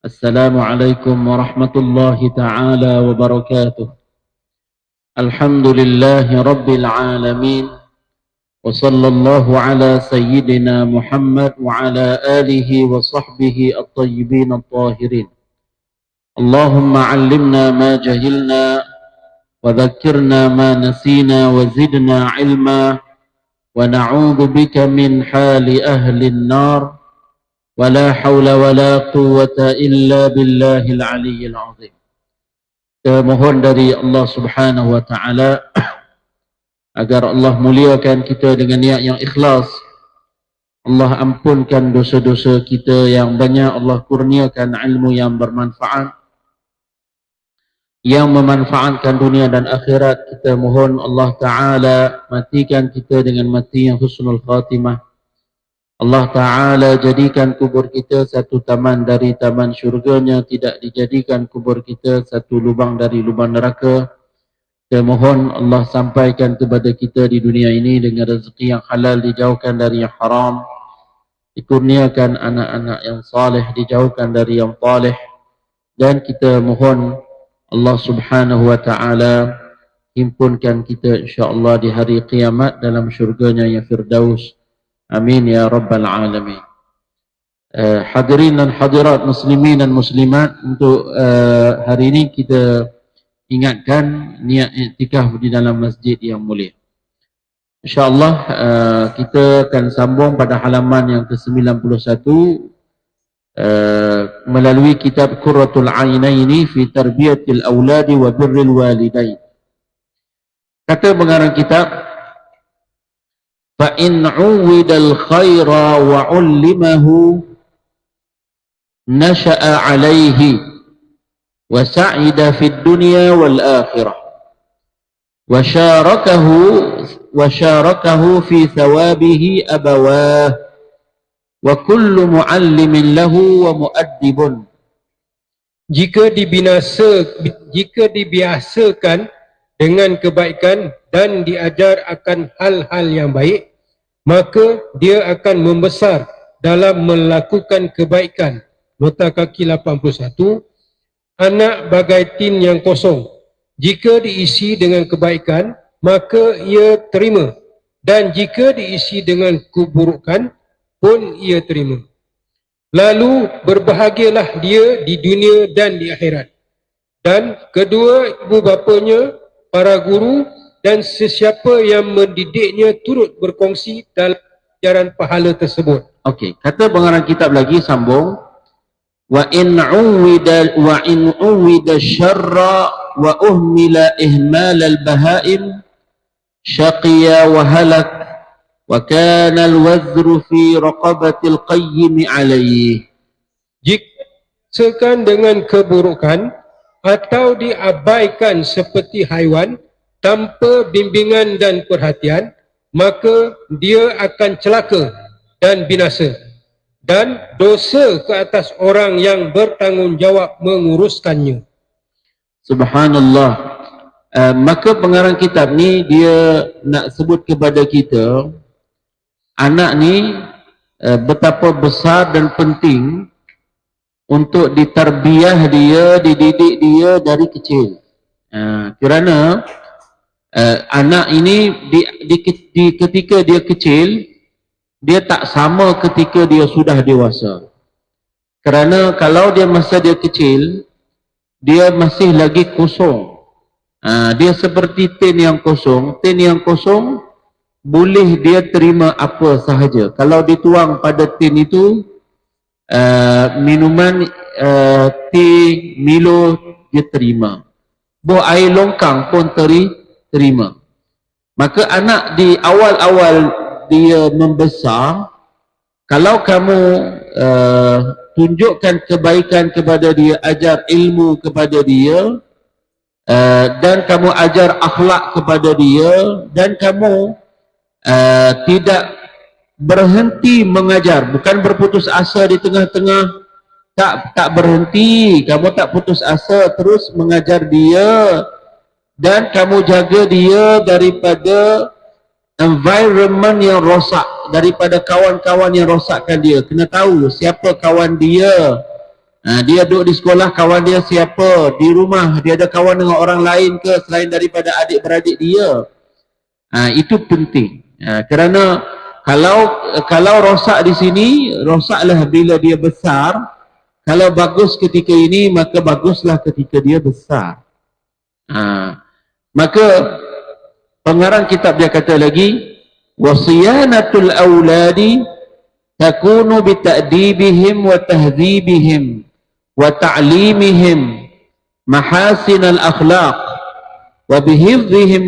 السلام عليكم ورحمة الله تعالى وبركاته. الحمد لله رب العالمين، وصلى الله على سيدنا محمد وعلى آله وصحبه الطيبين الطاهرين. اللهم علمنا ما جهلنا وذكرنا ما نسينا وزدنا علما ونعوذ بك من حال أهل النار ولا حول ولا قوة إلا بالله العلي العظيم. Mohon dari Allah Subhanahu wa taala agar Allah muliakan kita dengan niat yang ikhlas. Allah ampunkan dosa-dosa kita yang banyak, Allah kurniakan ilmu yang bermanfaat, yang memanfaatkan dunia dan akhirat. Kita mohon Allah Ta'ala matikan kita dengan mati yang husnul khatimah. Allah Ta'ala jadikan kubur kita satu taman dari taman syurganya, tidak dijadikan kubur kita satu lubang dari lubang neraka. Kita mohon Allah sampaikan kepada kita di dunia ini dengan rezeki yang halal, dijauhkan dari yang haram, dikurniakan anak-anak yang saleh, dijauhkan dari yang taleh. Dan kita mohon Allah Subhanahu wa Ta'ala himpunkan kita insya-Allah di hari kiamat dalam syurganya yang firdaus. Amin ya rabbal alamin. Hadirin dan hadirat muslimin dan muslimat, untuk hari ini kita ingatkan niat iktikaf di dalam masjid yang mulia. InsyaAllah kita akan sambung pada halaman yang ke-91 melalui kitab Qurratul Ainaini fi Tarbiyatil Auladi wa Birril Walidain. Kata pengarang kitab, فَإِنْ عُوِّدَ الْخَيْرَ وَعُلِّمَهُ نَشَأَ عَلَيْهِ وَسَعِدَ فِي الدُّنْيَا وَالْآخِرَةِ وَشَارَكَهُ فِي ثَوَابِهِ أَبَوَاهُ وَكُلُّ مُعَلِّمٍ لَهُ وَمُؤَدِّبٌ. Jika dibiasakan dengan kebaikan dan diajar akan hal-hal yang baik, maka dia akan membesar dalam melakukan kebaikan. Nota kaki 81. Anak bagai tin yang kosong, jika diisi dengan kebaikan maka ia terima, dan jika diisi dengan keburukan pun ia terima. Lalu berbahagialah dia di dunia dan di akhirat, dan kedua ibu bapanya, para guru dan sesiapa yang mendidiknya turut berkongsi dalam ajaran pahala tersebut. Okey, kata pengarang kitab lagi, sambung. Wa in uwida syarra wa uhmila ihmal al-bahaim syaqiya wa halak wa kana al-wazru fi raqabatil qayyim alayhi. Jika dengan keburukan atau diabaikan seperti haiwan tanpa bimbingan dan perhatian, maka dia akan celaka dan binasa, dan dosa ke atas orang yang bertanggungjawab menguruskannya. Subhanallah. Maka pengarang kitab ni dia nak sebut kepada kita, anak ni betapa besar dan penting untuk ditarbiyah dia, dididik dia dari kecil. Kerana anak ini ketika dia kecil, dia tak sama ketika dia sudah dewasa. Kerana kalau dia masa dia kecil, dia masih lagi kosong. Dia seperti tin yang kosong. Tin yang kosong boleh dia terima apa sahaja. Kalau dituang pada tin itu minuman teh, Milo, dia terima. Buah air longkang pun terima. Maka anak di awal-awal dia membesar, kalau kamu tunjukkan kebaikan kepada dia, ajar ilmu kepada dia, dan kamu ajar akhlak kepada dia, dan kamu tidak berhenti mengajar, bukan berputus asa di tengah-tengah, tak berhenti, kamu tak putus asa, terus mengajar dia, dan kamu jaga dia daripada environment yang rosak, daripada kawan-kawan yang rosakkan dia. Kena tahu siapa kawan dia, Dia duduk di sekolah, kawan dia siapa, di rumah dia ada kawan dengan orang lain ke selain daripada adik-beradik dia. Itu penting. Kerana kalau rosak di sini, rosaklah bila dia besar. Kalau bagus ketika ini, maka baguslah ketika dia besar. Maka pengarang kitab dia kata lagi, wasiyanatul auladi takunu bita'dibihim wa tahdzibihim wa ta'limihim mahasin al-akhlaq wa bihifdhihim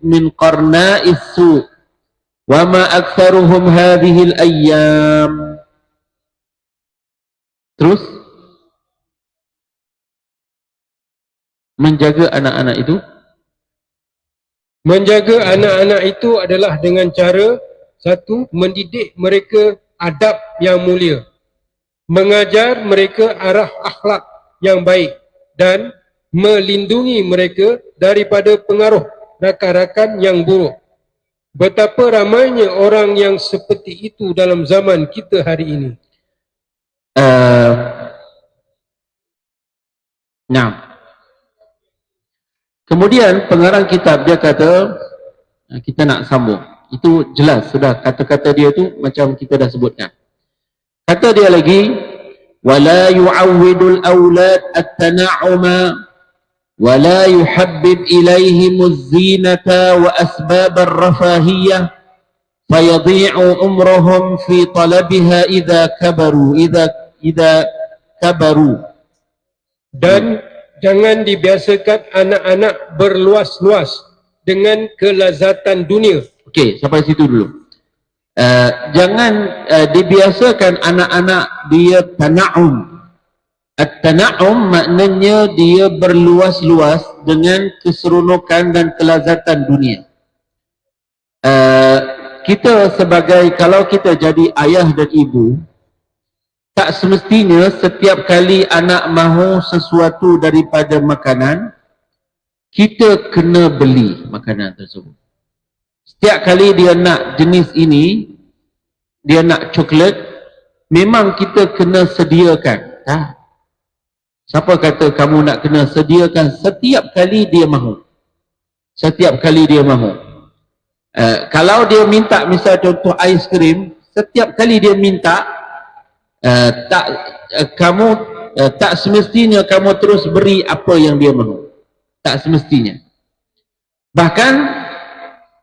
min qarna'is su' wa ma aktsaruhum hadhihi al-ayyam. Terus menjaga anak-anak itu, menjaga anak-anak itu adalah dengan cara satu, mendidik mereka adab yang mulia, mengajar mereka arah akhlak yang baik dan melindungi mereka daripada pengaruh rakan-rakan yang buruk. Betapa ramainya orang yang seperti itu dalam zaman kita hari ini. Kemudian pengarang kitab dia kata, kita nak sambung. Itu jelas sudah, kata-kata dia tu macam kita dah sebutkan. Kata dia lagi, wala yu'awwidul awlad at-tana'uma wala yuhabbib ilaihimuz zinata wa asbab ar-rafahiyah fayadhi'u umruhum fi talabiha idza kabaru. Dan jangan dibiasakan anak-anak berluas-luas dengan kelazatan dunia. Okey, sampai situ dulu. Jangan dibiasakan anak-anak dia tana'um. At-tana'um maknanya dia berluas-luas dengan keseronokan dan kelazatan dunia. Kita sebagai, kalau kita jadi ayah dan ibu, tak semestinya setiap kali anak mahu sesuatu daripada makanan, kita kena beli makanan tersebut. Setiap kali dia nak jenis ini, dia nak coklat, memang kita kena sediakan. Siapa kata kamu nak kena sediakan setiap kali dia mahu? Setiap kali dia mahu. Kalau dia minta, misal contoh aiskrim, setiap kali dia minta, tak semestinya kamu terus beri apa yang dia mahu. Tak semestinya. Bahkan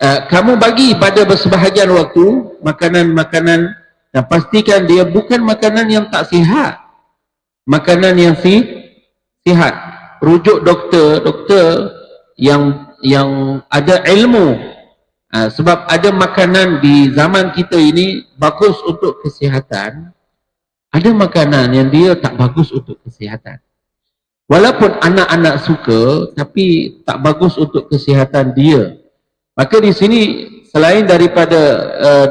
kamu bagi pada bersebahagian waktu makanan-makanan, dan pastikan dia bukan makanan yang tak sihat, makanan yang sihat. Rujuk doktor yang ada ilmu. Sebab ada makanan di zaman kita ini bagus untuk kesihatan, ada makanan yang dia tak bagus untuk kesihatan. Walaupun anak-anak suka, tapi tak bagus untuk kesihatan dia. Maka di sini selain daripada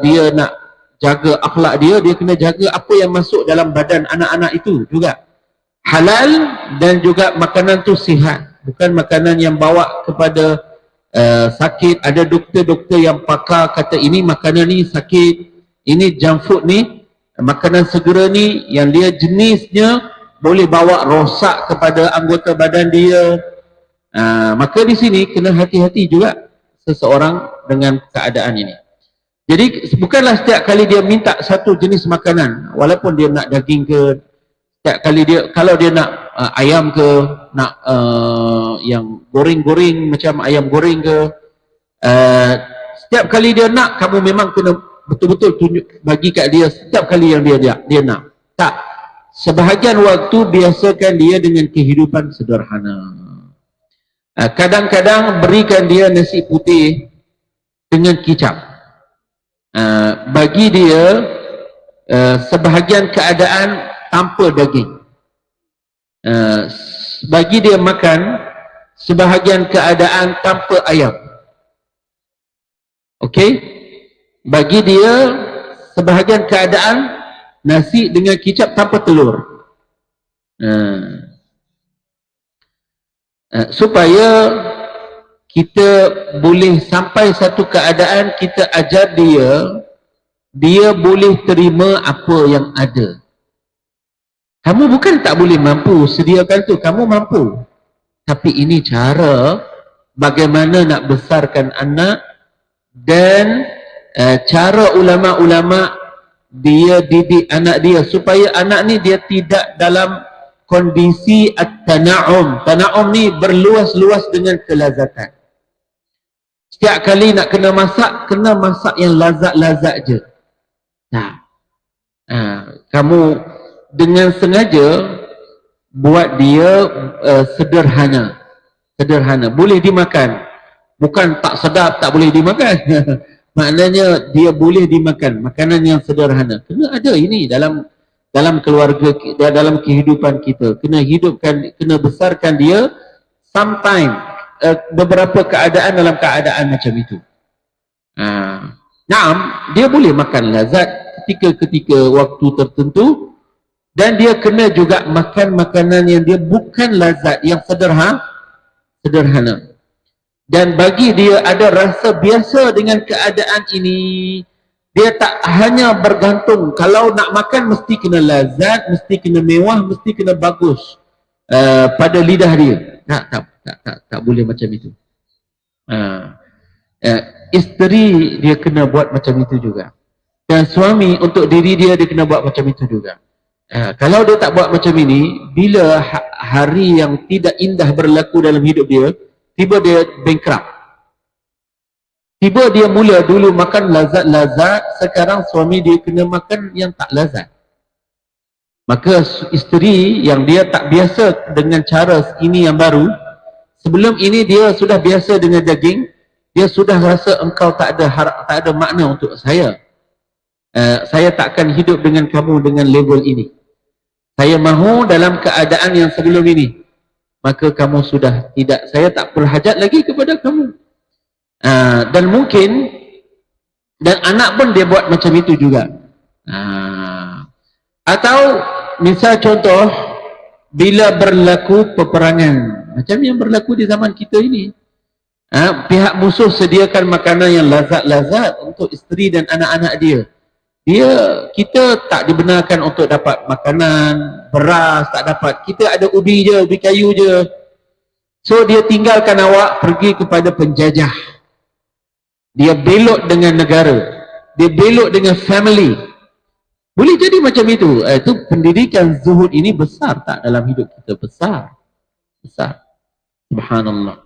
dia nak jaga akhlak dia, dia kena jaga apa yang masuk dalam badan anak-anak itu juga. Halal dan juga makanan tu sihat. Bukan makanan yang bawa kepada sakit. Ada doktor-doktor yang pakar kata ini makanan ni sakit, ini junk food ni, makanan segera ni yang dia jenisnya boleh bawa rosak kepada anggota badan dia. Maka di sini kena hati-hati juga seseorang dengan keadaan ini. Jadi bukanlah setiap kali dia minta satu jenis makanan, walaupun dia nak daging ke, setiap kali dia, kalau dia nak ayam ke, nak yang goreng-goreng macam ayam goreng ke, setiap kali dia nak, kamu memang kena betul-betul tunjuk, bagi kat dia setiap kali yang dia nak. Tak. Sebahagian waktu biasakan dia dengan kehidupan sederhana. Kadang-kadang berikan dia nasi putih dengan kicap. Bagi dia sebahagian keadaan tanpa daging. Bagi dia makan sebahagian keadaan tanpa ayam. Okey? Bagi dia sebahagian keadaan nasi dengan kicap tanpa telur. Supaya kita boleh sampai satu keadaan kita ajar dia boleh terima apa yang ada. Kamu bukan tak boleh mampu sediakan tu, kamu mampu. Tapi ini cara bagaimana nak besarkan anak dan cara ulama-ulama dia didik anak dia supaya anak ni dia tidak dalam kondisi at-tana'um. Tana'um ni berluas-luas dengan kelazatan. Setiap kali nak kena masak yang lazat-lazat je. Nah, kamu dengan sengaja buat dia sederhana. Boleh dimakan. Bukan tak sedap, tak boleh dimakan. Maknanya dia boleh dimakan. Makanan yang sederhana. Kena ada ini dalam keluarga, dalam kehidupan kita. Kena hidupkan, kena besarkan dia sometime. Beberapa keadaan dalam keadaan macam itu. Naam, dia boleh makan lazat ketika waktu tertentu, dan dia kena juga makan makanan yang dia bukan lazat, yang sederhana. Dan bagi dia ada rasa biasa dengan keadaan ini. Dia tak hanya bergantung, kalau nak makan mesti kena lazat, mesti kena mewah, mesti kena bagus pada lidah dia. Tak boleh macam itu. Isteri dia kena buat macam itu juga. Dan suami untuk diri dia kena buat macam itu juga. Kalau dia tak buat macam ini, bila hari yang tidak indah berlaku dalam hidup dia, tiba dia bankrupt. Tiba dia mula dulu makan lazat-lazat, sekarang suami dia kena makan yang tak lazat. Maka isteri yang dia tak biasa dengan cara ini yang baru, sebelum ini dia sudah biasa dengan daging, dia sudah rasa engkau tak ada makna untuk saya. Saya tak akan hidup dengan kamu dengan level ini. Saya mahu dalam keadaan yang sebelum ini. Maka kamu sudah tidak, saya tak berhajat lagi kepada kamu. Dan mungkin, dan anak pun dia buat macam itu juga. Atau misal contoh, bila berlaku peperangan, macam yang berlaku di zaman kita ini, pihak musuh sediakan makanan yang lazat-lazat untuk isteri dan anak-anak dia. Kita tak dibenarkan untuk dapat makanan, beras tak dapat. Kita ada ubi je, ubi kayu je. So dia tinggalkan awak pergi kepada penjajah. Dia belot dengan negara. Dia belot dengan family. Boleh jadi macam itu. Itu pendidikan zuhud ini besar tak dalam hidup kita? Besar. Subhanallah.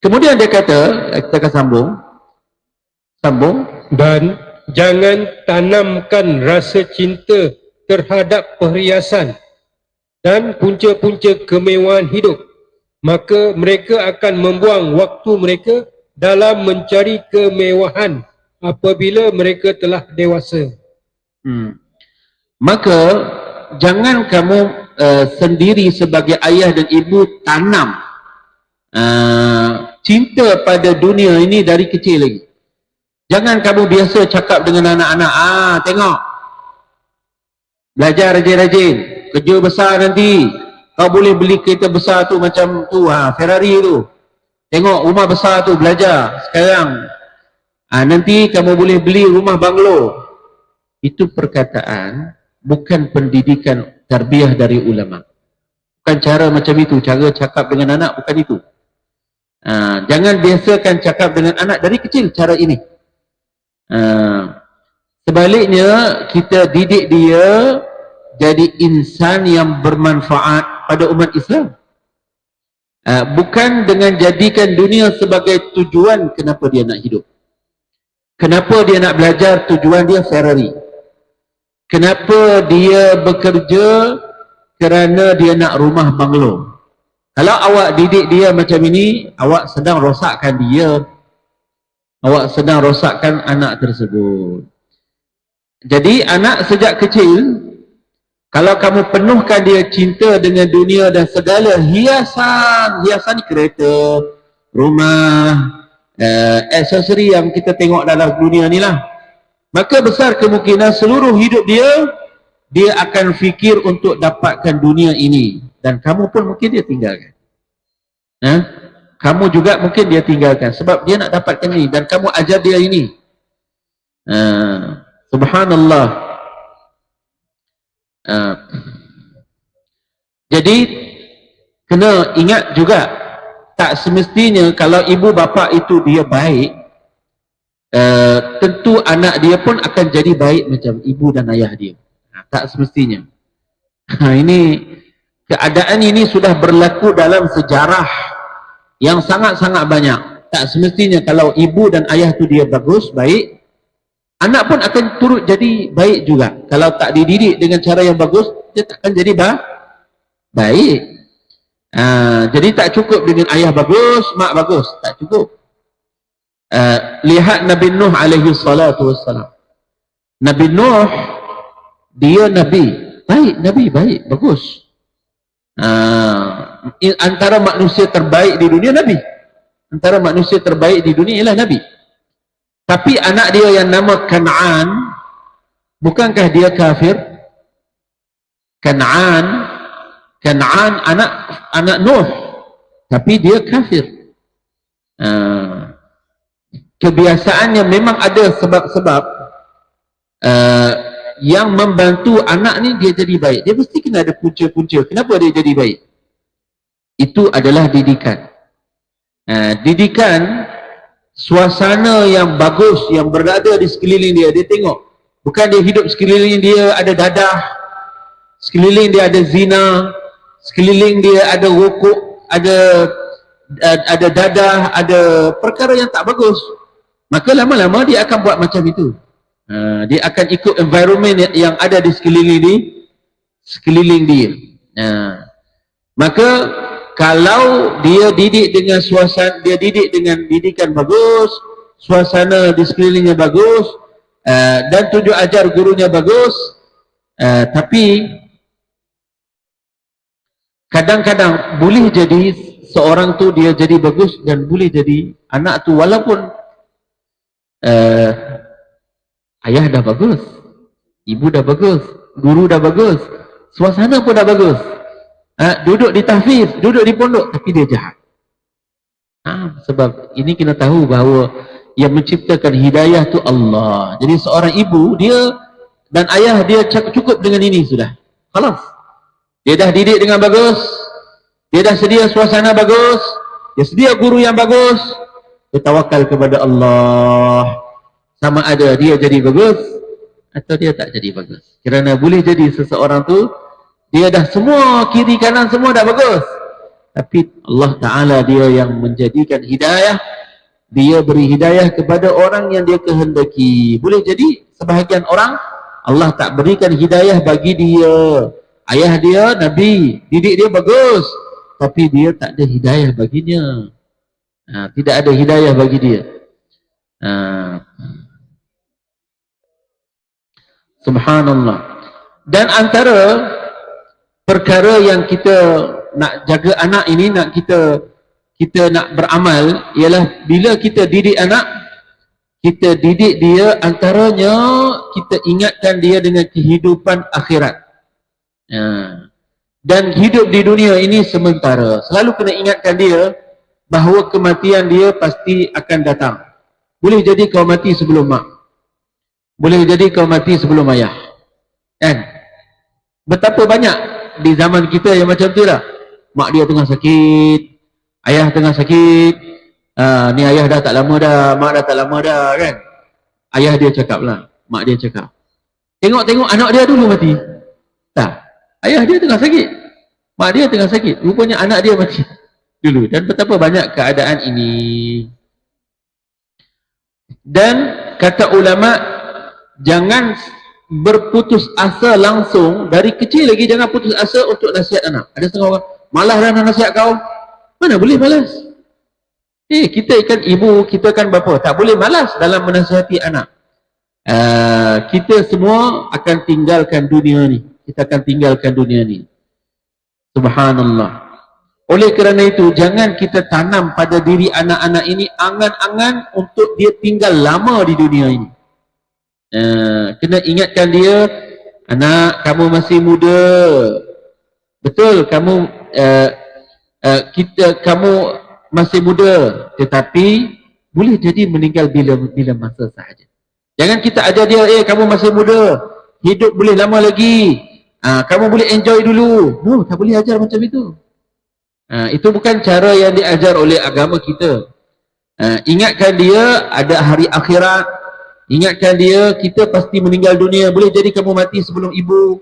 Kemudian dia kata, kita akan sambung. Dan jangan tanamkan rasa cinta terhadap perhiasan dan punca-punca kemewahan hidup. Maka mereka akan membuang waktu mereka dalam mencari kemewahan apabila mereka telah dewasa. Maka jangan kamu sendiri sebagai ayah dan ibu tanam cinta pada dunia ini dari kecil lagi. Jangan kamu biasa cakap dengan anak-anak, tengok, belajar rajin-rajin, kerja besar nanti, kau boleh beli kereta besar tu macam tu, Ferrari tu. Tengok rumah besar tu, belajar sekarang. Nanti kamu boleh beli rumah banglo. Itu perkataan, bukan pendidikan tarbiyah dari ulama. Bukan cara macam itu, cara cakap dengan anak bukan itu. Jangan biasakan cakap dengan anak dari kecil cara ini. Sebaliknya, kita didik dia jadi insan yang bermanfaat pada umat Islam. Bukan dengan jadikan dunia sebagai tujuan kenapa dia nak hidup. Kenapa dia nak belajar, tujuan dia Ferrari. Kenapa dia bekerja, kerana dia nak rumah banglo. Kalau awak didik dia macam ini, awak sedang rosakkan dia. Awak sedang rosakkan anak tersebut. Jadi anak sejak kecil, kalau kamu penuhkan dia cinta dengan dunia dan segala hiasan ni kereta, rumah, aksesori yang kita tengok dalam dunia ni lah, maka besar kemungkinan seluruh hidup dia akan fikir untuk dapatkan dunia ini. Dan kamu pun mungkin dia tinggalkan. Kamu juga mungkin dia tinggalkan sebab dia nak dapatkan ini dan kamu ajar dia ini. Subhanallah. Jadi kena ingat juga, tak semestinya kalau ibu bapa itu dia baik, tentu anak dia pun akan jadi baik macam ibu dan ayah dia. Tak semestinya. Ini keadaan ini sudah berlaku dalam sejarah yang sangat-sangat banyak. Tak semestinya kalau ibu dan ayah tu dia bagus, baik, anak pun akan turut jadi baik juga. Kalau tak dididik dengan cara yang bagus, dia tak akan jadi baik. Jadi tak cukup dengan ayah bagus, mak bagus, tak cukup. Lihat Nabi Nuh alaihi salatu wassalam. Nabi Nuh, dia Nabi, baik, bagus. Antara manusia terbaik di dunia, Nabi. Antara manusia terbaik di dunia ialah Nabi. Tapi anak dia yang nama Kan'an, bukankah dia kafir? Kan'an anak Nuh, tapi dia kafir. Kebiasaannya memang ada sebab-sebab yang membantu anak ni dia jadi baik. Dia mesti kena ada punca-punca. Kenapa dia jadi baik? Itu adalah didikan. Didikan, suasana yang bagus yang berada di sekeliling dia. Dia tengok, bukan dia hidup sekeliling dia ada dadah, sekeliling dia ada zina, sekeliling dia ada rokok, ada dadah, ada perkara yang tak bagus. Maka lama-lama dia akan buat macam itu. Dia akan ikut environment yang ada di sekeliling dia. Maka kalau dia didik dengan suasana, dia didik dengan didikan bagus, suasana di sekelilingnya bagus, dan tunjuk ajar gurunya bagus, tapi kadang-kadang boleh jadi seorang tu dia jadi bagus, dan boleh jadi anak tu walaupun ayah dah bagus, ibu dah bagus, guru dah bagus, suasana pun dah bagus, duduk di tahfiz, duduk di pondok, tapi dia jahat. Sebab ini kena tahu bahawa yang menciptakan hidayah tu Allah. Jadi seorang ibu, dia dan ayah dia cukup dengan ini sudah. Khalas. Dia dah didik dengan bagus, dia dah sedia suasana bagus, dia sedia guru yang bagus, dia tawakal kepada Allah. Sama ada dia jadi bagus atau dia tak jadi bagus. Kerana boleh jadi seseorang tu dia dah semua kiri kanan semua dah bagus, tapi Allah Ta'ala dia yang menjadikan hidayah. Dia beri hidayah kepada orang yang dia kehendaki. Boleh jadi sebahagian orang Allah tak berikan hidayah bagi dia. Ayah dia Nabi, didik dia bagus, tapi dia tak ada hidayah baginya. Tidak ada hidayah bagi dia. Subhanallah. Dan antara perkara yang kita nak jaga anak ini, nak kita nak beramal, ialah bila kita didik anak, kita didik dia, antaranya kita ingatkan dia dengan kehidupan akhirat. Dan hidup di dunia ini sementara. Selalu kena ingatkan dia bahawa kematian dia pasti akan datang. Boleh jadi kau mati sebelum mak, boleh jadi kau mati sebelum ayah, kan? Betapa banyak di zaman kita yang macam tu lah. Mak dia tengah sakit, ayah tengah sakit, ni ayah dah tak lama dah, mak dah tak lama dah, kan? Ayah dia cakap lah, mak dia cakap, tengok-tengok anak dia dulu mati. Tak, ayah dia tengah sakit, mak dia tengah sakit, rupanya anak dia mati dulu. Dan betapa banyak keadaan ini. Dan kata ulama, jangan berputus asa langsung. Dari kecil lagi jangan putus asa untuk nasihat anak. Ada setengah orang, malas dah nak nasihat kau. Mana boleh malas? Kita kan ibu, kita kan bapa, tak boleh malas dalam menasihati anak. Kita semua akan tinggalkan dunia ni. Kita akan tinggalkan dunia ni. Subhanallah. Oleh kerana itu, jangan kita tanam pada diri anak-anak ini angan-angan untuk dia tinggal lama di dunia ini. Kena ingatkan dia, anak, kamu masih muda. Betul, kamu kamu masih muda, tetapi boleh jadi meninggal bila masa sahaja. Jangan kita ajar dia, kamu masih muda, hidup boleh lama lagi, Kamu boleh enjoy dulu. No, tak boleh ajar macam itu. Itu bukan cara yang diajar oleh agama kita. Ingatkan dia ada hari akhirat. Ingatkan dia kita pasti meninggal dunia. Boleh jadi kamu mati sebelum ibu.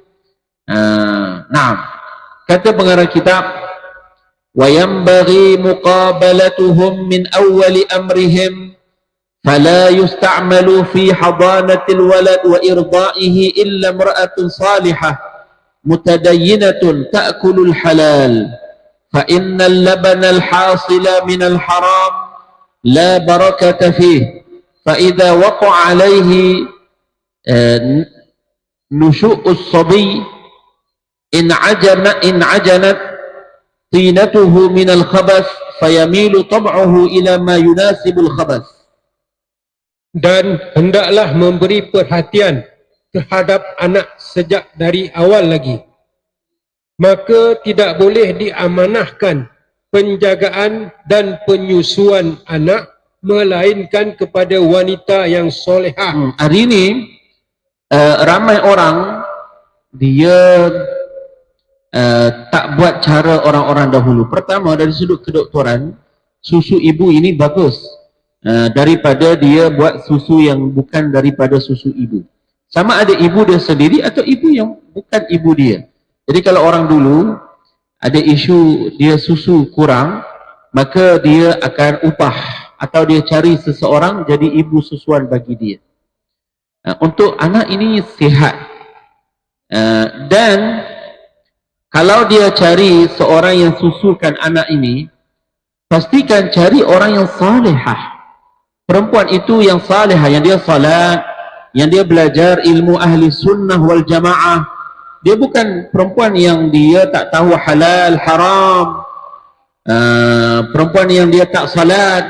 Kata pengarang kitab, wa yanbaghi muqabalatuhum min awwali amrihim fala yusta'malu fi hadanatil walad wa irdaihi illa imra'atun salihah mutadayyinatun ta'kulul halal fa innal labana al-hasila min al-haram la barakata fihi fa idza waqa'a alayhi nushu'us sabi in ajanat tinatuhu min al-khabas fayamilu tab'uhu ila ma yunasibul khabas. Dan hendaklah memberi perhatian terhadap anak sejak dari awal lagi. Maka tidak boleh diamanahkan penjagaan dan penyusuan anak melainkan kepada wanita yang solehah. Hari ini ramai orang dia tak buat cara orang-orang dahulu. Pertama, dari sudut kedoktoran, susu ibu ini bagus daripada dia buat susu yang bukan daripada susu ibu. Sama ada ibu dia sendiri atau ibu yang bukan ibu dia. Jadi kalau orang dulu ada isu dia susu kurang, maka dia akan upah atau dia cari seseorang jadi ibu susuan bagi dia. Untuk anak ini sihat. Dan kalau dia cari seorang yang susukan anak ini, pastikan cari orang yang salihah. Perempuan itu yang salihah, yang dia salat, yang dia belajar ilmu ahli sunnah wal jamaah. Dia bukan perempuan yang dia tak tahu halal, haram. Perempuan yang dia tak salat.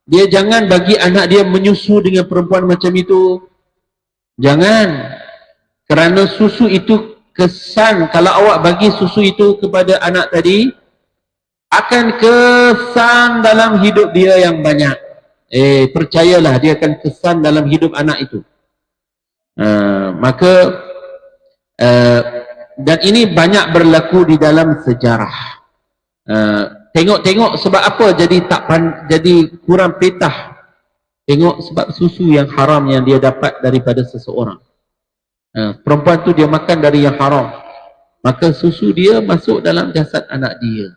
Dia jangan bagi anak dia menyusu dengan perempuan macam itu. Jangan. Kerana susu itu kesan, kalau awak bagi susu itu kepada anak tadi, akan kesan dalam hidup dia yang banyak. Percayalah, dia akan kesan dalam hidup anak itu. Dan ini banyak berlaku di dalam sejarah. Tengok-tengok sebab apa jadi kurang petah. Tengok sebab susu yang haram yang dia dapat daripada seseorang. Perempuan tu dia makan dari yang haram, maka susu dia masuk dalam jasad anak dia.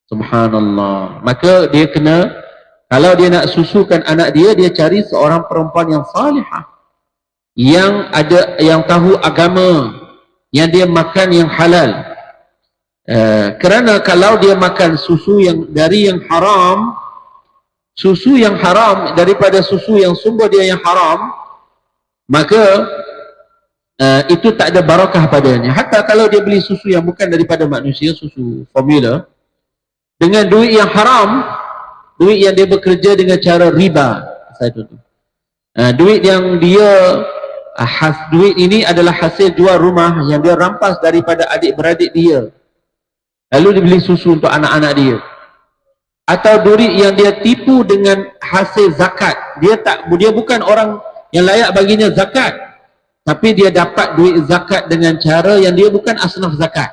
Subhanallah. Maka dia kena, kalau dia nak susukan anak dia, dia cari seorang perempuan yang salihah, yang tahu agama, yang dia makan yang halal. Kerana kalau dia makan susu yang dari yang haram, susu yang haram daripada susu yang sumber dia yang haram, maka itu tak ada barakah padanya. Hatta kalau dia beli susu yang bukan daripada manusia, susu formula, dengan duit yang haram, duit yang dia bekerja dengan cara riba, duit yang dia duit ini adalah hasil jual rumah yang dia rampas daripada adik-beradik dia, lalu dia beli susu untuk anak-anak dia. Atau duit yang dia tipu dengan hasil zakat, dia bukan orang yang layak baginya zakat, tapi dia dapat duit zakat dengan cara yang dia bukan asnaf zakat.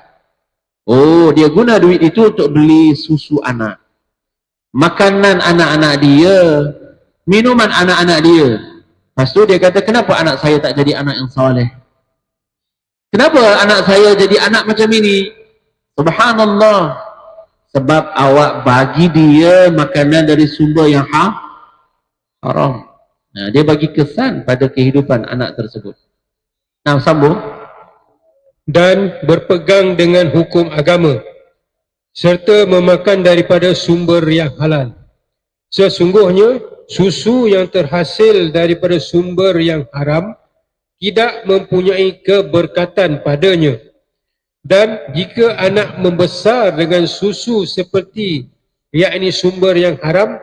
Dia guna duit itu untuk beli susu anak, makanan anak-anak dia, minuman anak-anak dia. Lepas tu dia kata, kenapa anak saya tak jadi anak yang soleh? Kenapa anak saya jadi anak macam ini? Subhanallah. Sebab awak bagi dia makanan dari sumber yang haram. Dia bagi kesan pada kehidupan anak tersebut. Sambung. Dan berpegang dengan hukum agama serta memakan daripada sumber yang halal. Sesungguhnya susu yang terhasil daripada sumber yang haram tidak mempunyai keberkatan padanya. Dan jika anak membesar dengan susu seperti yakni sumber yang haram,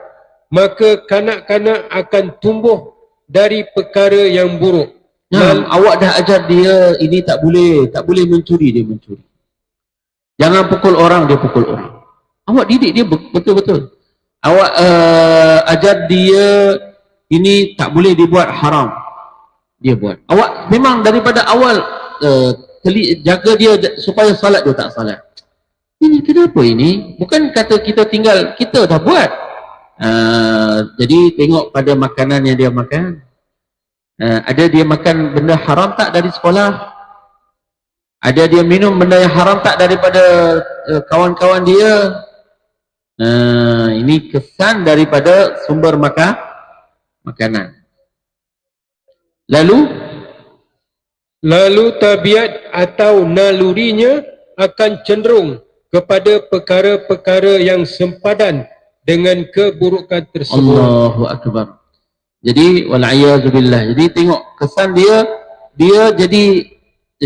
maka kanak-kanak akan tumbuh dari perkara yang buruk. Awak dah ajar dia ini tak boleh mencuri, dia mencuri. Jangan pukul orang, dia pukul orang. Awak didik dia betul-betul. Awak ajar dia ini tak boleh dibuat haram, dia buat. Awak memang daripada awal jaga dia supaya salat dia tak salat. Ini kenapa ini? Bukan kata kita tinggal, kita dah buat. Jadi tengok pada makanan yang dia makan. Ada dia makan benda haram tak dari sekolah? Ada dia minum benda yang haram tak daripada kawan-kawan dia? Ini kesan daripada sumber makanan. Lalu tabiat atau nalurinya akan cenderung kepada perkara-perkara yang sempadan dengan keburukan tersebut. Allahu Akbar. Jadi wal'iyyazubillah. Jadi tengok kesan dia jadi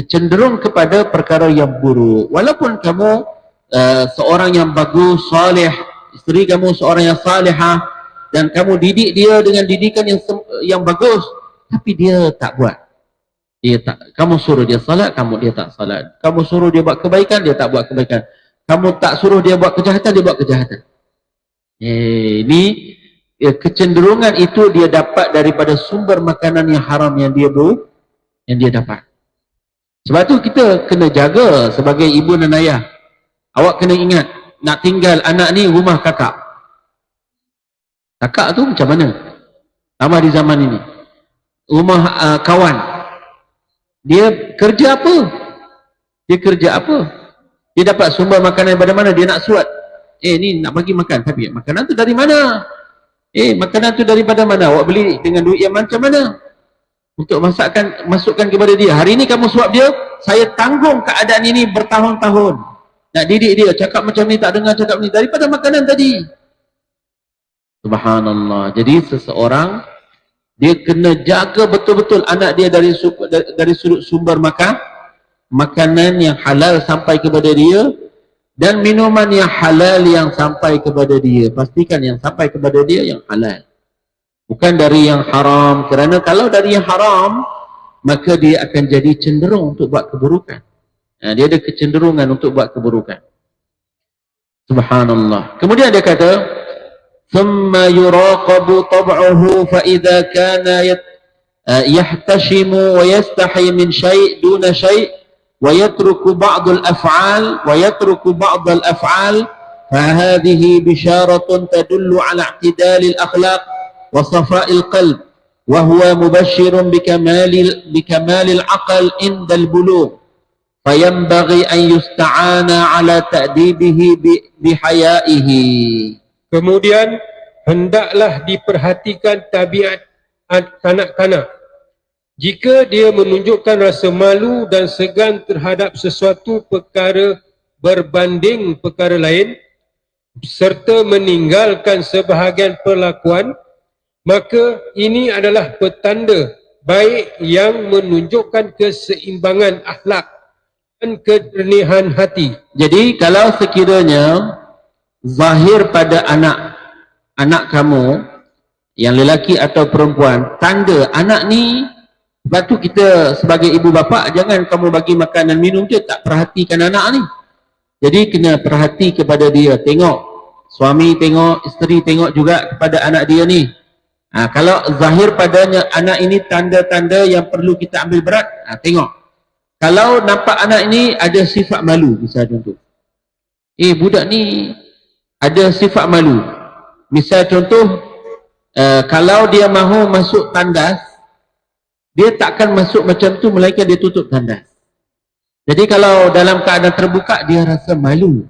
cenderung kepada perkara yang buruk. Walaupun kamu seorang yang bagus, salih, isteri kamu seorang yang salihah, dan kamu didik dia dengan didikan yang bagus, tapi dia tak buat. Kamu suruh dia salat, dia tak salat. Kamu suruh dia buat kebaikan, dia tak buat kebaikan. Kamu tak suruh dia buat kejahatan, dia buat kejahatan. Ini kecenderungan itu dia dapat daripada sumber makanan yang haram yang dia dapat. Sebab tu kita kena jaga sebagai ibu dan ayah. Awak kena ingat, nak tinggal anak ni rumah kakak. Kakak tu macam mana? Tambah di zaman ini. Rumah kawan. Dia kerja apa? Dia dapat sumber makanan daripada mana? Dia nak suat. Ni nak bagi makan. Tapi makanan tu dari mana? Makanan tu daripada mana? Awak beli dengan duit yang macam mana? Untuk masukkan kepada dia. Hari ni kamu suap dia, saya tanggung keadaan ini bertahun-tahun. Nak didik dia, cakap macam ni, tak dengar cakap ni, daripada makanan tadi. Subhanallah. Jadi seseorang, dia kena jaga betul-betul anak dia dari sudut sumber makanan yang halal sampai kepada dia, dan minuman yang halal yang sampai kepada dia. Pastikan yang sampai kepada dia yang halal, bukan dari yang haram. Kerana kalau dari yang haram, maka dia akan jadi cenderung untuk buat keburukan. Dia ada kecenderungan untuk buat keburukan. Subhanallah. Kemudian dia kata, ثُمَّ يُرَاقَبُ طَبْعُهُ فَإِذَا كَانَ يَحْتَشِمُ وَيَسْتَحِي مِنْ شَيْءٍ دُونَ شَيْءٍ وَيَتْرُكُ بَعْضَ الْأَفْعَالِ فَهَذِهِ بِشَارَةٌ تَدُلُّ عَلَى اعْتِدَالِ الْأَخْلَاقِ وصفاء القلب وهو مبشر بكمال العقل عند البلوغ فينبغي أن يستعان على تأديبه بحيائه. Kemudian hendaklah diperhatikan tabiat kanak-kanak. Jika dia menunjukkan rasa malu dan segan terhadap sesuatu perkara berbanding perkara lain, serta meninggalkan sebahagian perlakuan, maka ini adalah petanda baik yang menunjukkan keseimbangan akhlak dan kejernihan hati. Jadi kalau sekiranya zahir pada anak kamu yang lelaki atau perempuan, tanda anak ni, sebab tu kita sebagai ibu bapa, jangan kamu bagi makan dan minum je tak perhatikan anak ni. Jadi kena perhati kepada dia. Tengok suami, tengok isteri, tengok juga kepada anak dia ni. Kalau zahir padanya anak ini tanda-tanda yang perlu kita ambil berat, tengok. Kalau nampak anak ini ada sifat malu, misal contoh, budak ni ada sifat malu. Misal contoh, kalau dia mahu masuk tandas, dia takkan masuk macam tu, melainkan dia tutup tandas. Jadi kalau dalam keadaan terbuka, dia rasa malu.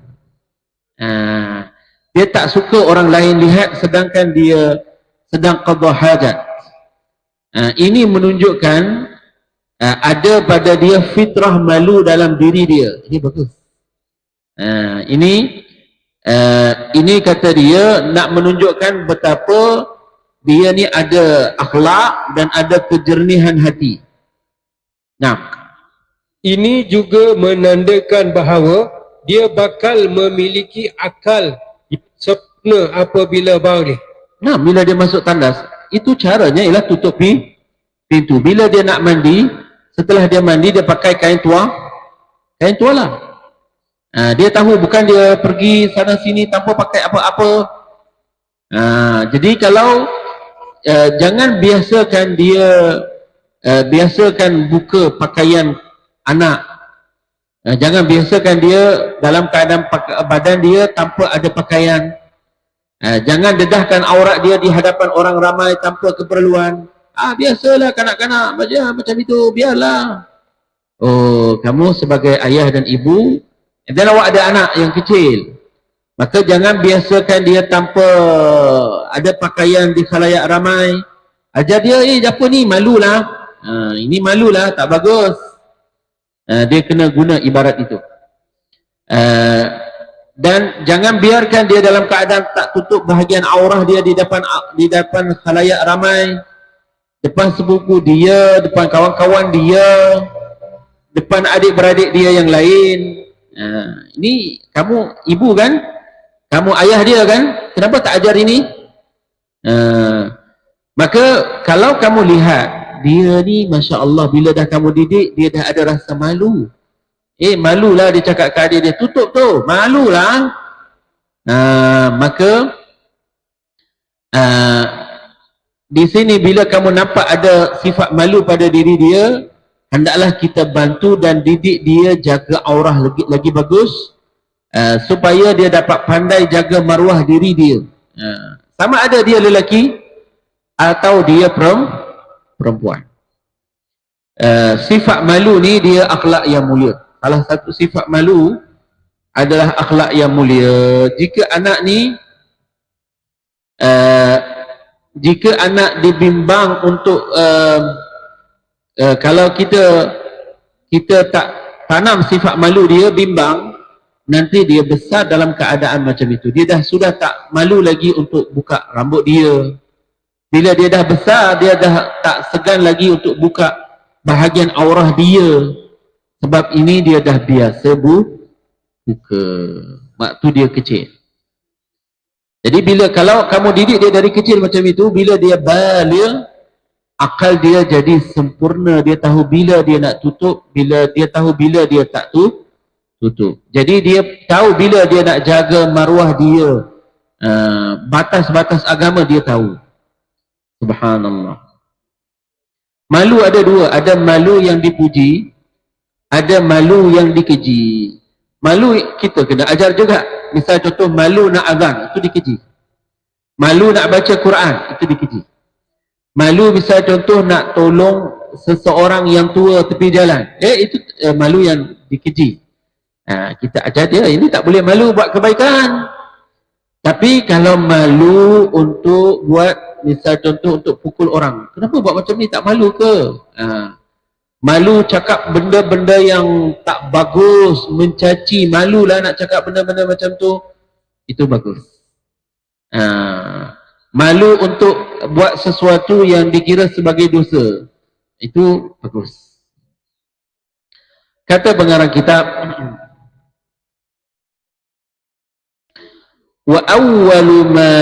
Dia tak suka orang lain lihat sedangkan dia sedang qada hajat. Ini menunjukkan ada pada dia fitrah malu dalam diri dia. Ini bagus. Ini kata dia nak menunjukkan betapa dia ni ada akhlak dan ada kejernihan hati. Ini juga menandakan bahawa dia bakal memiliki akal sempurna apabila balik. Bila dia masuk tandas, itu caranya ialah tutup pintu. Bila dia nak mandi, setelah dia mandi, dia pakai kain tua lah. Dia tahu bukan dia pergi sana sini tanpa pakai apa-apa. Jadi kalau jangan biasakan dia biasakan buka pakaian anak Jangan biasakan dia dalam keadaan badan dia tanpa ada pakaian. Jangan dedahkan aurat dia di hadapan orang ramai tanpa keperluan. Biasalah kanak-kanak macam itu, biarlah. Oh, kamu sebagai ayah dan ibu, dan awak ada anak yang kecil, maka jangan biasakan dia tanpa ada pakaian di khalayak ramai. Ajar dia, apa ni, malulah. Ini malulah, tak bagus. Dia kena guna ibarat itu. Dan jangan biarkan dia dalam keadaan tak tutup bahagian aurah dia di depan khalayak ramai, depan sepupu dia, depan kawan-kawan dia, depan adik-beradik dia yang lain. Ini kamu ibu kan, kamu ayah dia kan, kenapa tak ajar ini? Maka kalau kamu lihat dia ni, Masya Allah, bila dah kamu didik, dia dah ada rasa malu. Malulah dia cakap ke adik dia, tutup tu, malulah. Maka di sini bila kamu nampak ada sifat malu pada diri dia, hendaklah kita bantu dan didik dia jaga aurah lagi bagus, supaya dia dapat pandai jaga maruah diri dia. Sama ada dia lelaki atau dia perempuan. Sifat malu ni dia akhlak yang mulia. Salah satu sifat malu adalah akhlak yang mulia. Jika anak ni jika anak dibimbang untuk kalau kita tak tanam sifat malu dia, bimbang, nanti dia besar dalam keadaan macam itu. Dia sudah tak malu lagi untuk buka rambut dia. Bila dia dah besar, dia dah tak segan lagi untuk buka bahagian aurah dia. Sebab ini dia dah biasa buka waktu dia kecil. Jadi kalau kamu didik dia dari kecil macam itu, bila dia baligh, akal dia jadi sempurna. Dia tahu bila dia nak tutup, dia tahu bila dia tak tutup. Jadi dia tahu bila dia nak jaga maruah dia, batas-batas agama dia tahu. Subhanallah. Malu ada dua, ada malu yang dipuji, ada malu yang dikeji. Malu kita kena ajar juga. Misal contoh, malu nak azan, itu dikeji. Malu nak baca Quran, itu dikeji. Malu misal contoh nak tolong seseorang yang tua tepi jalan, itu malu yang dikeji. Kita ajar dia, ini tak boleh malu buat kebaikan. Tapi kalau malu untuk buat, misal contoh untuk pukul orang, kenapa buat macam ni, tak malu ke? Malu cakap benda-benda yang tak bagus, mencaci, malulah nak cakap benda-benda macam tu, itu bagus. Malu untuk buat sesuatu yang dikira sebagai dosa, itu bagus. Kata pengarang kitab, wa awwalu ma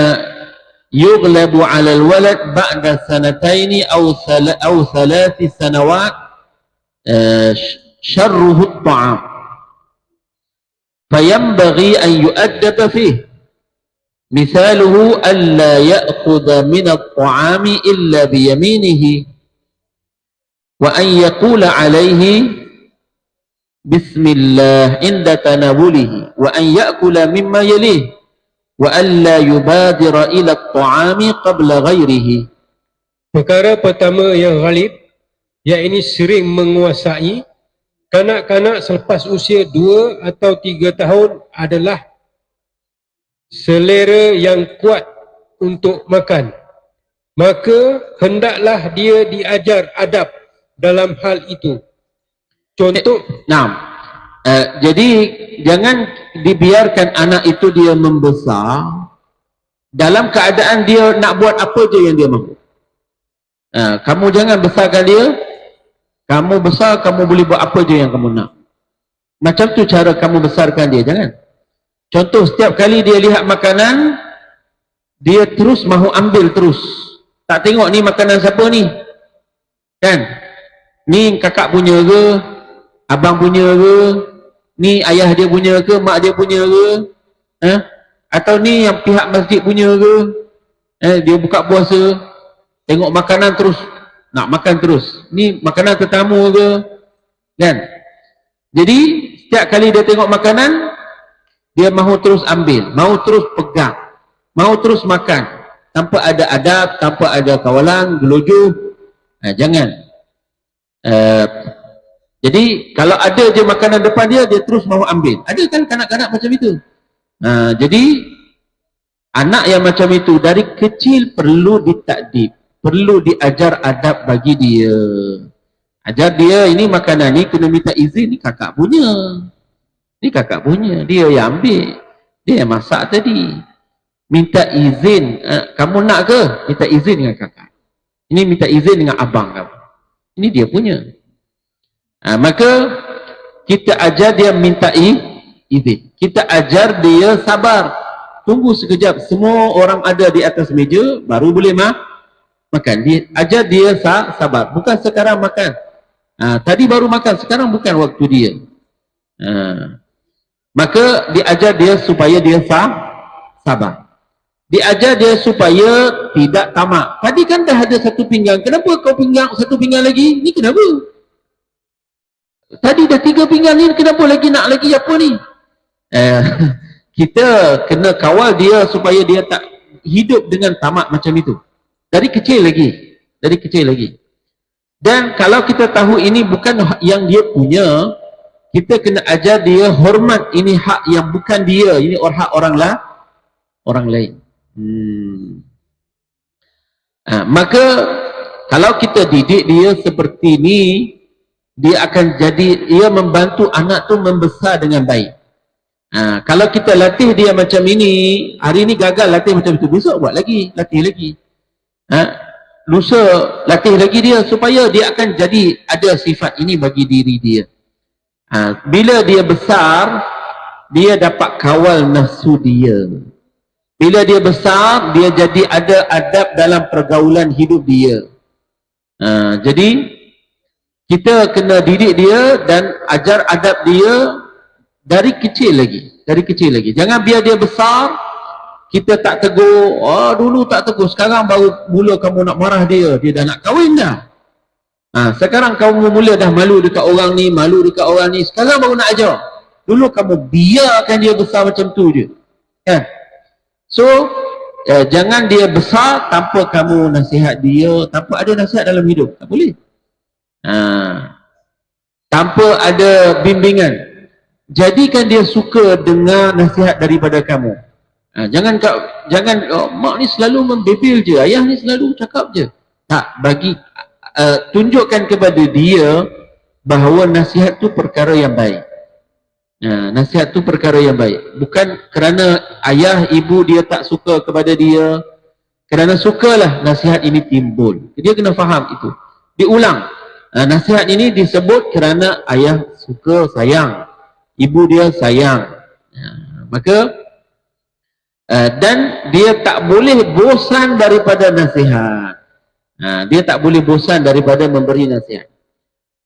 yughlabu 'ala al-walad ba'da sanataini aw thalathi sanawat syarruhu at-ta'am fayanbaghi an yu'addaba fihi. Mithaluhu alla ya'khudha min at-ta'ami illa bi yaminihi wa an yaqula 'alayhi bismillah inda tanawulihi wa an ya'kula mimma yalihi wa alla yubadira ila at-ta'ami qabla ghairihi. Perkara pertama yang ghalib, yakni sering menguasai kanak-kanak selepas usia 2 atau 3 tahun adalah selera yang kuat untuk makan. Maka hendaklah dia diajar adab dalam hal itu. Contoh, jadi jangan dibiarkan anak itu dia membesar dalam keadaan dia nak buat apa je yang dia mahu. Kamu jangan besarkan dia. Kamu besar, kamu boleh buat apa je yang kamu nak. Macam tu cara kamu besarkan dia, jangan. Contoh, setiap kali dia lihat makanan, dia terus mahu ambil terus. Tak tengok ni makanan siapa ni, kan? Ni kakak punya ke, abang punya ke, ni ayah dia punya ke, mak dia punya ke, atau ni yang pihak masjid punya ke. Dia buka puasa, tengok makanan terus, nak makan terus. Ni makanan tetamu ke, kan? Jadi setiap kali dia tengok makanan, dia mahu terus ambil, mahu terus pegang, mahu terus makan, tanpa ada adab, tanpa ada kawalan, gelojoh. Jangan. Jadi kalau ada je makanan depan dia, dia terus mahu ambil. Ada kan kanak-kanak macam itu. Jadi anak yang macam itu dari kecil perlu ditakdib, perlu diajar adab bagi dia. Ajar dia, ini makanan ni kena minta izin, ni kakak punya. Ni kakak punya, dia yang ambil, dia yang masak tadi. Minta izin, kamu nak ke? Minta izin dengan kakak. Ini minta izin dengan abang kamu. Ini dia punya. Maka kita ajar dia minta izin. Kita ajar dia sabar. Tunggu sekejap, semua orang ada di atas meja, baru boleh makan. Dia ajar dia sabar. Bukan sekarang makan. Tadi baru makan, sekarang bukan waktu dia. Maka diajar dia supaya dia sabar. Diajar dia supaya tidak tamak. Tadi kan dah ada satu pinggang, kenapa kau pinggang satu pinggang lagi? Ni kenapa? Tadi dah 3 pinggang ni, kenapa lagi nak lagi apa ni? Kita kena kawal dia supaya dia tak hidup dengan tamak macam itu. Dari kecil lagi. Dari kecil lagi. Dan kalau kita tahu ini bukan yang dia punya, kita kena ajar dia hormat, ini hak yang bukan dia, ini hak orang lain. Maka kalau kita didik dia seperti ini, dia akan jadi, ia membantu anak tu membesar dengan baik. Kalau kita latih dia macam ini, hari ini gagal latih macam itu, besok buat lagi, latih lagi. Lusa latih lagi dia, supaya dia akan jadi ada sifat ini bagi diri dia. Bila dia besar, dia dapat kawal nafsu dia. Bila dia besar, dia jadi ada adab dalam pergaulan hidup dia. Jadi kita kena didik dia dan ajar adab dia dari kecil lagi. Dari kecil lagi. Jangan biar dia besar, kita tak tegur. Dulu tak tegur, sekarang baru mula kamu nak marah dia. Dia dah nak kahwin dah. Sekarang kamu mula dah malu dekat orang ni, malu dekat orang ni. Sekarang baru nak ajar. Dulu kamu biarkan dia besar macam tu je. Kan? So, jangan dia besar tanpa kamu nasihat dia, tanpa ada nasihat dalam hidup. Tak boleh. Tanpa ada bimbingan. Jadikan dia suka dengar nasihat daripada kamu. Jangan mak ni selalu membebel je, ayah ni selalu cakap je. Tak, bagi tunjukkan kepada dia bahawa nasihat tu perkara yang baik. Nasihat tu perkara yang baik. Bukan kerana ayah, ibu dia tak suka kepada dia, kerana sukalah nasihat ini timbul. Dia kena faham itu. Diulang. Nasihat ini disebut kerana ayah suka, sayang. Ibu dia sayang. Maka dan dia tak boleh bosan daripada nasihat. Dia tak boleh bosan daripada memberi nasihat.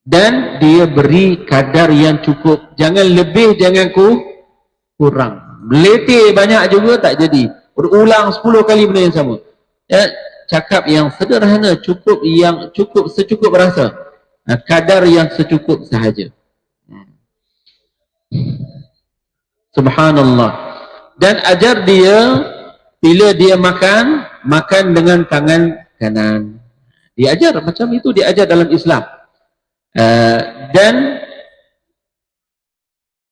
Dan dia beri kadar yang cukup. Jangan lebih, jangan kurang. Meletih banyak juga tak jadi. Berulang 10 kali benda yang sama. Cakap yang sederhana, cukup, yang cukup secukup rasa. Kadar yang secukup sahaja. Subhanallah. Dan ajar dia, bila dia makan, makan dengan tangan kanan. Diajar macam itu, diajar dalam Islam. Dan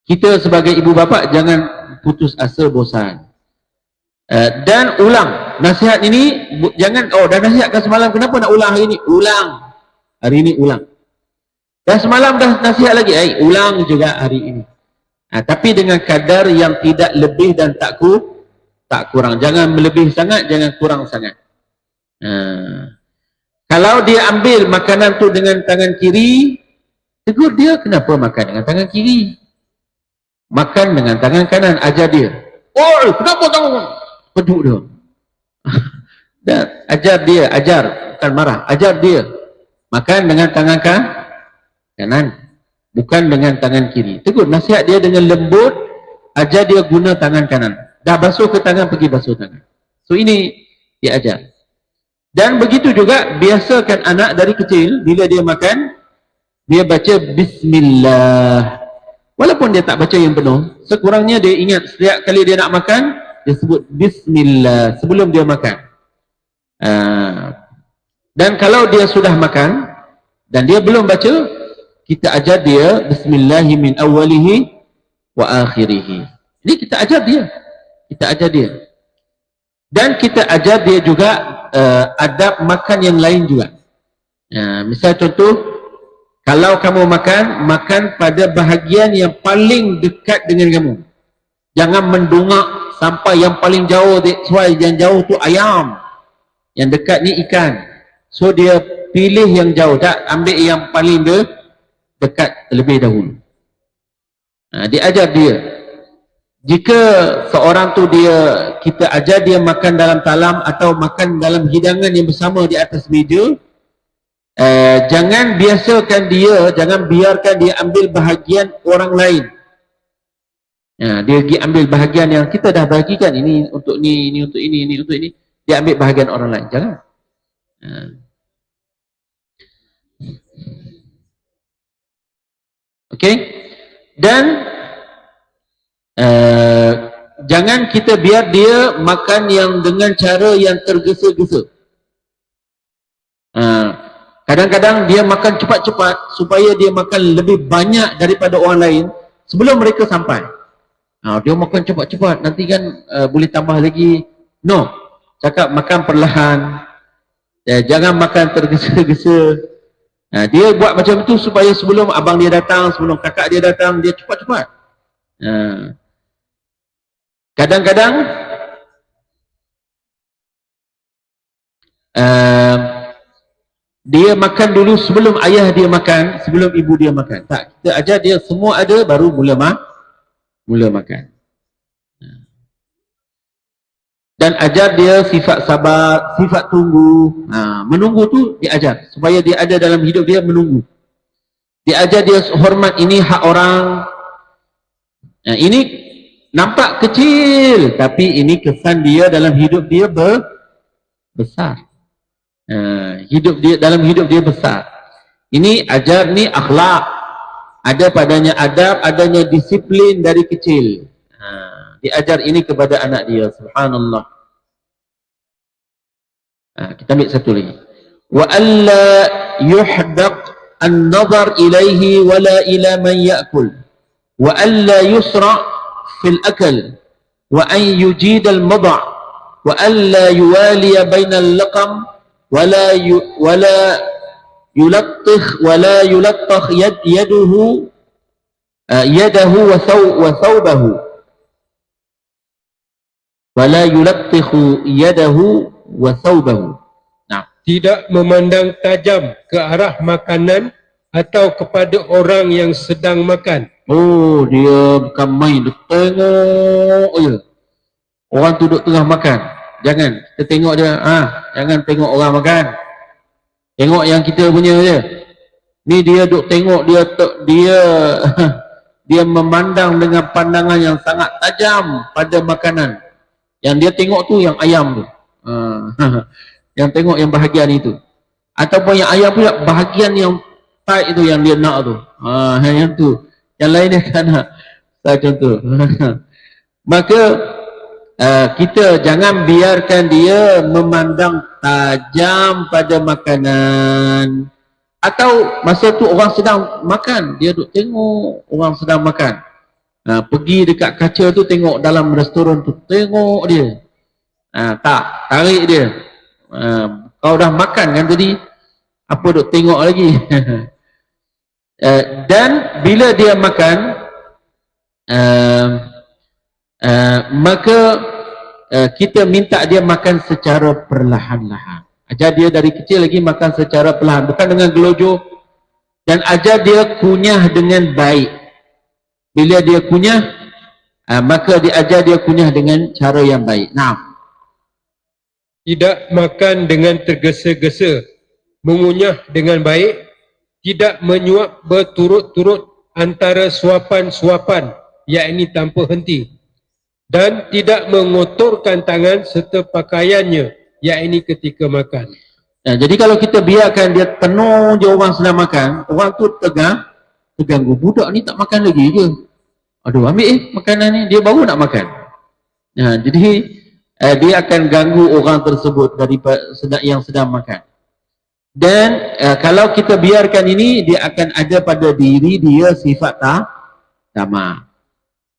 kita sebagai ibu bapa jangan putus asa, bosan. Dan ulang nasihat ini. Jangan, dah nasihatkan semalam, kenapa nak ulang hari ini? Ulang. Hari ini ulang. Dan semalam dah nasihat lagi, ulang juga hari ini. Tapi dengan kadar yang tidak lebih dan tak kurang. Jangan melebih sangat, jangan kurang sangat. Kalau dia ambil makanan tu dengan tangan kiri, tegur dia, kenapa makan dengan tangan kiri? Makan dengan tangan kanan, ajar dia. Kenapa kamu? Peduk dia. Dan ajar dia, bukan marah, ajar dia. Makan dengan tangan kanan, bukan dengan tangan kiri. Tegur, nasihat dia dengan lembut, ajar dia guna tangan kanan. Dah basuh ke tangan, pergi basuh tangan. So ini dia ajar. Dan begitu juga, biasakan anak dari kecil, bila dia makan, dia baca Bismillah. Walaupun dia tak baca yang penuh, sekurangnya dia ingat setiap kali dia nak makan, dia sebut bismillah sebelum dia makan. Dan kalau dia sudah makan dan dia belum baca, kita ajar dia bismillahi min awwalihi wa akhirihi. Ini kita ajar dia. Kita ajar dia. Dan kita ajar dia juga adab makan yang lain juga. Misal contoh, kalau kamu makan pada bahagian yang paling dekat dengan kamu. Jangan mendongak sampai yang paling jauh. Sebab yang jauh tu ayam, yang dekat ni ikan. So dia pilih yang jauh, tak ambil yang paling dekat terlebih dahulu. Dia ajar dia. Jika seorang tu kita ajar dia makan dalam talam atau makan dalam hidangan yang bersama di atas meja, jangan biasakan dia, jangan biarkan dia ambil bahagian orang lain. Dia pergi ambil bahagian yang kita dah bagikan, ini untuk ni, ini untuk ini, ini untuk ini. Dia ambil bahagian orang lain, jangan. Okey. Dan jangan kita biar dia makan yang dengan cara yang tergesa-gesa. Kadang-kadang dia makan cepat-cepat supaya dia makan lebih banyak daripada orang lain sebelum mereka sampai. Dia makan cepat-cepat, nanti kan boleh tambah lagi. No, cakap makan perlahan. Jangan makan tergesa-gesa. Dia buat macam tu supaya sebelum abang dia datang, sebelum kakak dia datang, dia cepat-cepat. Kadang-kadang dia makan dulu sebelum ayah dia makan, sebelum ibu dia makan. Tak, kita ajar dia semua ada baru mula makan. Dan ajar dia sifat sabar, sifat tunggu. Menunggu tu diajar supaya dia ada dalam hidup dia menunggu. Diajar dia hormat, ini hak orang. Ini nampak kecil, tapi ini kesan dia dalam hidup dia besar. Dalam hidup dia besar. Ini ajar ni akhlak. Ada padanya adab, adanya disiplin dari kecil. Diajar ini kepada anak dia. Subhanallah. Kita ambil satu lagi. Wa alla yuhdaq an-nazar ilaihi wala ila man ya'kul. Wa alla yusra fil akal. Wa an yujid al-mada'. Wa alla yuwali baina al-laqam. ولا يلطخ يده وثوبه ولا يلطخ يده وثوبه. Tidak memandang tajam ke arah makanan atau kepada orang yang sedang makan. Dia bukan main, dia tengok je orang tu duduk tengah makan. Jangan, kita tengok dia, jangan tengok orang makan. Tengok yang kita punya je. Ni dia duk tengok, dia memandang dengan pandangan yang sangat tajam pada makanan. Yang dia tengok tu yang ayam tu. Yang tengok yang bahagian itu. Ataupun yang ayam pula bahagian yang tight itu yang dia nak tu. Yang tu. Yang lain dia tak nak. Saya contoh. Maka kita jangan biarkan dia memandang tajam pada makanan. Atau masa tu orang sedang makan, dia duduk tengok orang sedang makan. Pergi dekat kaca tu tengok dalam restoran tu, tengok dia. Tarik dia. Kau dah makan kan tadi, apa duk tengok lagi? Dan bila dia makan, maka kita minta dia makan secara perlahan-lahan. Ajar dia dari kecil lagi makan secara perlahan, bukan dengan gelojoh. Dan ajar dia kunyah dengan baik. Bila dia kunyah, maka diajar dia kunyah dengan cara yang baik. Tidak makan dengan tergesa-gesa, mengunyah dengan baik, tidak menyuap berturut-turut antara suapan-suapan, yakni tanpa henti, dan tidak mengotorkan tangan serta pakaiannya, yakni ketika makan. Jadi kalau kita biarkan dia penuh je orang sedang makan, orang tu terganggu. Budak ni tak makan lagi ke? Aduh, ambil makanan ni, dia baru nak makan. Jadi dia akan ganggu orang tersebut daripada yang sedang makan. Dan kalau kita biarkan ini, dia akan ada pada diri dia sifat tamah.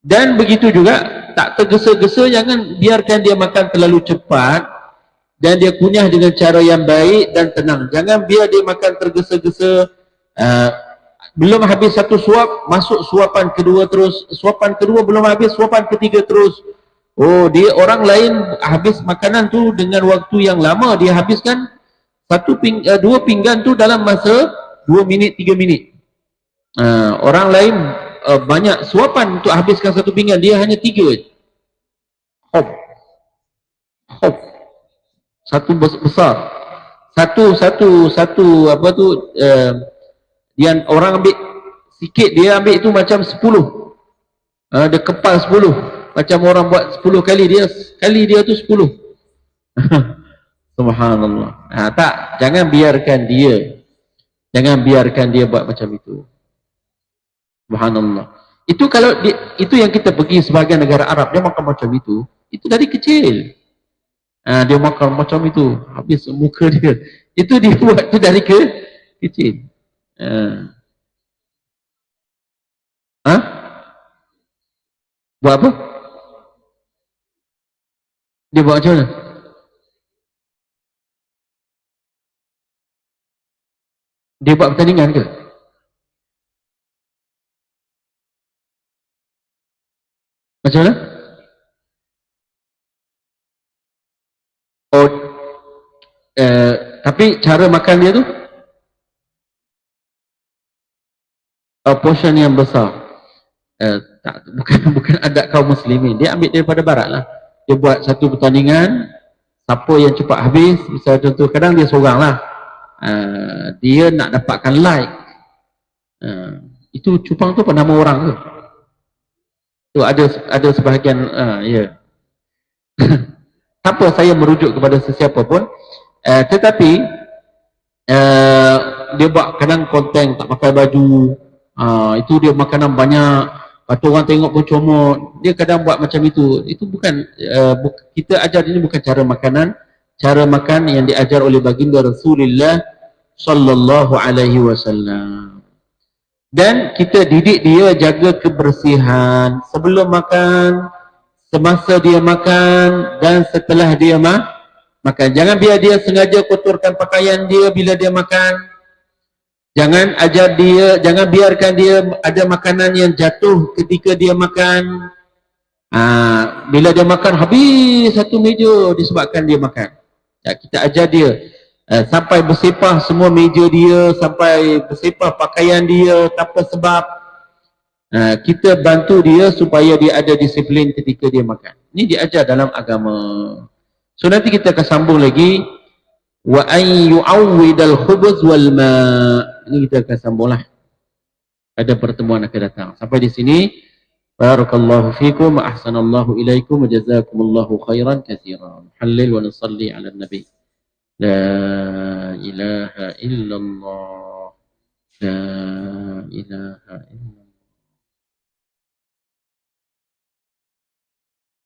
Dan begitu juga, tak tergesa-gesa, jangan biarkan dia makan terlalu cepat dan dia kunyah dengan cara yang baik dan tenang. Jangan biar dia makan tergesa-gesa, belum habis satu suap, masuk suapan kedua terus, suapan kedua belum habis, suapan ketiga terus. Oh, dia orang lain habis makanan tu dengan waktu yang lama, dia habiskan dua pinggan tu dalam masa 2 minit, 3 minit. Orang lain banyak suapan untuk habiskan satu pinggan, dia hanya 3. Hop. Satu besar. Satu apa tu, yang orang ambil sikit, dia ambil itu macam 10. Dia kepal 10. Macam orang buat 10 kali, dia tu 10. Subhanallah. Tak, jangan biarkan dia buat macam itu. Subhanallah. Itu kalau itu yang kita pergi sebahagian negara Arab, dia makan macam itu dari kecil. Dia makan macam itu, habis muka dia. Itu dia buat tu dari kecil. Buat apa? Dia buat macam mana? Dia buat pertandingan ke? Macam mana? Oh, tapi cara makan dia tu portion yang besar. Bukan adat kaum muslimin. Dia ambil daripada barat lah. Dia buat satu pertandingan, siapa yang cepat habis, misalnya contoh, kadang dia seorang lah, dia nak dapatkan like. Itu cupang tu nama orang tu. Tu ada sebahagian, ya. Tanpa saya merujuk kepada sesiapa pun, tetapi dia buat kadang konten tak pakai baju, itu dia makanan banyak, lepas tu orang tengok pun comot. Dia kadang buat macam itu. Itu bukan, kita ajar ini bukan cara makan yang diajar oleh baginda Rasulullah sallallahu alaihi wasallam. Dan kita didik dia jaga kebersihan sebelum makan, semasa dia makan, dan setelah dia makan. Jangan biar dia sengaja kotorkan pakaian dia bila dia makan. Jangan biarkan dia ada makanan yang jatuh ketika dia makan. Bila dia makan, habis satu meja disebabkan dia makan. Kita ajar dia sampai bersepah semua meja dia, sampai bersepah pakaian dia tanpa sebab. Kita bantu dia supaya dia ada disiplin ketika dia makan. Ini diajar dalam agama. So nanti kita akan sambung lagi, wa an yu'awwidal khubuz wal ma'. Ini kita akan sambunglah pada pertemuan akan datang. Sampai di sini. Barakallahu fikum wa ahsanallahu ilaikum wa jazakumullahu khairan katsiran. Halil wa nusalli ala nabi. La ilaha illallah. La ilaha illallah.